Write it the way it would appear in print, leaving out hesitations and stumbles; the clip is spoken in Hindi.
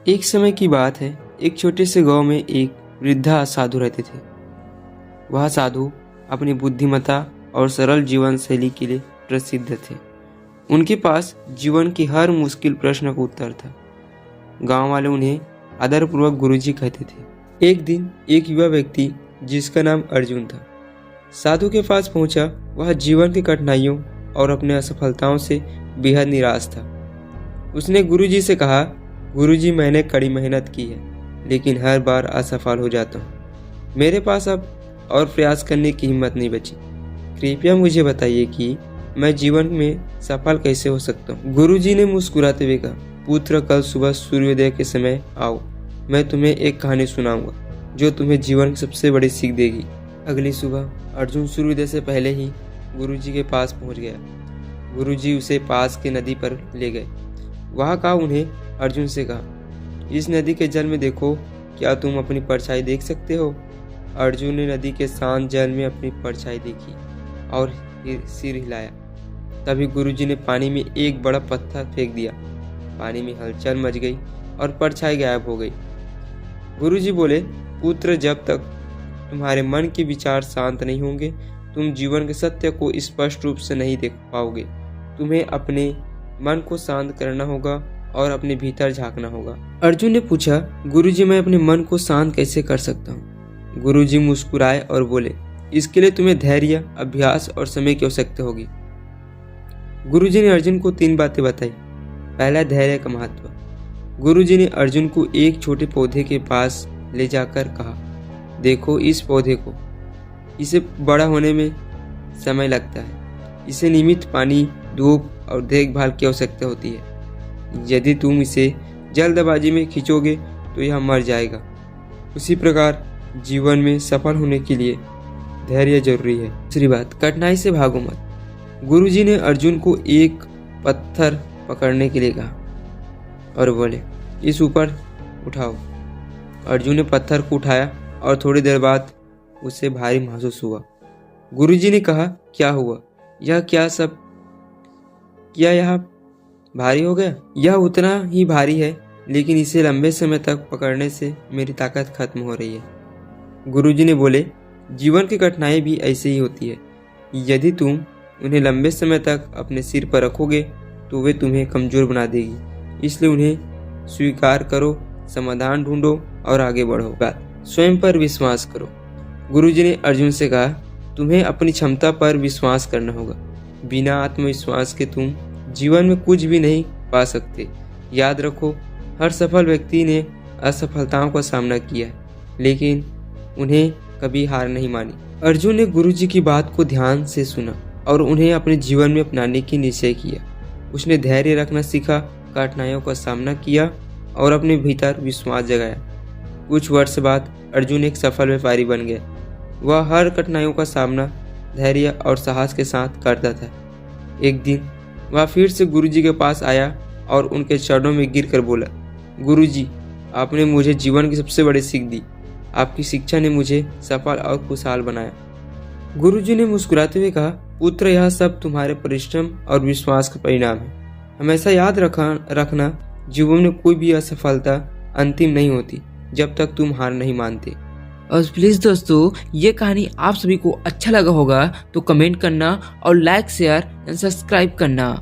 एक समय की बात है, एक छोटे से गांव में एक वृद्धा साधु रहते थे। वह साधु अपनी बुद्धिमत्ता और सरल जीवन शैली के लिए प्रसिद्ध थे। उनके पास जीवन के हर मुश्किल प्रश्न का उत्तर था। गांव वाले उन्हें आदरपूर्वक गुरुजी कहते थे। एक दिन एक युवा व्यक्ति जिसका नाम अर्जुन था, साधु के पास पहुंचा। वह जीवन की कठिनाइयों और अपने असफलताओं से बेहद निराश था। उसने गुरुजी से कहा, गुरुजी, मैंने कड़ी मेहनत की है, लेकिन हर बार असफल हो जाता हूँ। मेरे पास अब और प्रयास करने की हिम्मत नहीं बची। कृपया मुझे बताइए कि मैं जीवन में सफल कैसे हो सकता हूँ। गुरुजी ने मुस्कुराते हुए कहा, पुत्र, कल सुबह सूर्योदय के समय आओ। मैं तुम्हें एक कहानी सुनाऊंगा जो तुम्हें जीवन की सबसे बड़ी सीख देगी। अगली सुबह अर्जुन सूर्योदय से पहले ही गुरुजी के पास पहुंच गया। गुरुजी उसे पास के नदी पर ले गए। वहां का उन्हें अर्जुन से कहा, इस नदी के जल में देखो, क्या तुम अपनी परछाई देख सकते हो? अर्जुन ने नदी के शांत जल में अपनी परछाई देखी और सिर हिलाया। तभी गुरुजी ने पानी में एक बड़ा पत्थर फेंक दिया। पानी में हलचल मच गई और परछाई गायब हो गई। गुरुजी बोले, पुत्र, जब तक तुम्हारे मन के विचार शांत नहीं होंगे, तुम जीवन के सत्य को स्पष्ट रूप से नहीं देख पाओगे। तुम्हें अपने मन को शांत करना होगा और अपने भीतर झांकना होगा। अर्जुन ने पूछा, गुरुजी, मैं अपने मन को शांत कैसे कर सकता हूँ? गुरुजी मुस्कुराए और बोले, इसके लिए तुम्हें धैर्य, अभ्यास और समय की आवश्यकता होगी। गुरुजी ने अर्जुन को 3 बातें बताई। पहला, धैर्य का महत्व। गुरुजी ने अर्जुन को एक छोटे पौधे के पास ले जाकर कहा, देखो इस पौधे को, इसे बड़ा होने में समय लगता है। इसे नियमित पानी, धूप और देखभाल की आवश्यकता होती है। यदि तुम इसे जल्दबाजी में खींचोगे तो यह मर जाएगा। उसी प्रकार जीवन में सफल होने के लिए धैर्य जरूरी है। दूसरी बात, कठिनाई से भागो मत। गुरुजी ने अर्जुन को एक पत्थर पकड़ने के लिए कहा और बोले, इस ऊपर उठाओ। अर्जुन ने पत्थर को उठाया और थोड़ी देर बाद उसे भारी महसूस हुआ। गुरुजी ने कहा, क्या हुआ? क्या यह भारी हो गया? यह उतना ही भारी है, लेकिन इसे लंबे समय तक पकड़ने से मेरी ताकत खत्म हो रही है। गुरुजी ने बोले, जीवन की कठिनाई भी ऐसे ही होती है। यदि तुम उन्हें लंबे समय तक अपने सिर पर रखोगे तो वे तुम्हें कमजोर बना देगी। इसलिए उन्हें स्वीकार करो, समाधान ढूंढो और आगे बढ़ो। स्वयं पर विश्वास करो। गुरुजी ने अर्जुन से कहा, तुम्हें अपनी क्षमता पर विश्वास करना होगा। बिना आत्मविश्वास के तुम जीवन में कुछ भी नहीं पा सकते। याद रखो, हर सफल व्यक्ति ने असफलताओं का सामना किया है, लेकिन उन्हें कभी हार नहीं मानी। अर्जुन ने गुरुजी की बात को ध्यान से सुना और उन्हें अपने जीवन में अपनाने की निश्चय किया। उसने धैर्य रखना सीखा, कठिनाइयों का सामना किया और अपने भीतर विश्वास जगाया। कुछ वर्ष बाद अर्जुन एक सफल व्यापारी बन गया। वह हर कठिनाइयों का सामना धैर्य और साहस के साथ करता था। एक दिन वह फिर से गुरुजी के पास आया और उनके चरणों में गिरकर बोला, गुरुजी, आपने मुझे जीवन की सबसे बड़ी सीख दी। आपकी शिक्षा ने मुझे सफल और खुशहाल बनाया। गुरुजी ने मुस्कुराते हुए कहा, पुत्र, यह सब तुम्हारे परिश्रम और विश्वास का परिणाम है। हमेशा याद रखना, जीवन में कोई भी असफलता अंतिम नहीं होती जब तक तुम हार नहीं मानते। और प्लीज़ दोस्तों, ये कहानी आप सभी को अच्छा लगा होगा तो कमेंट करना और लाइक, शेयर एंड सब्सक्राइब करना।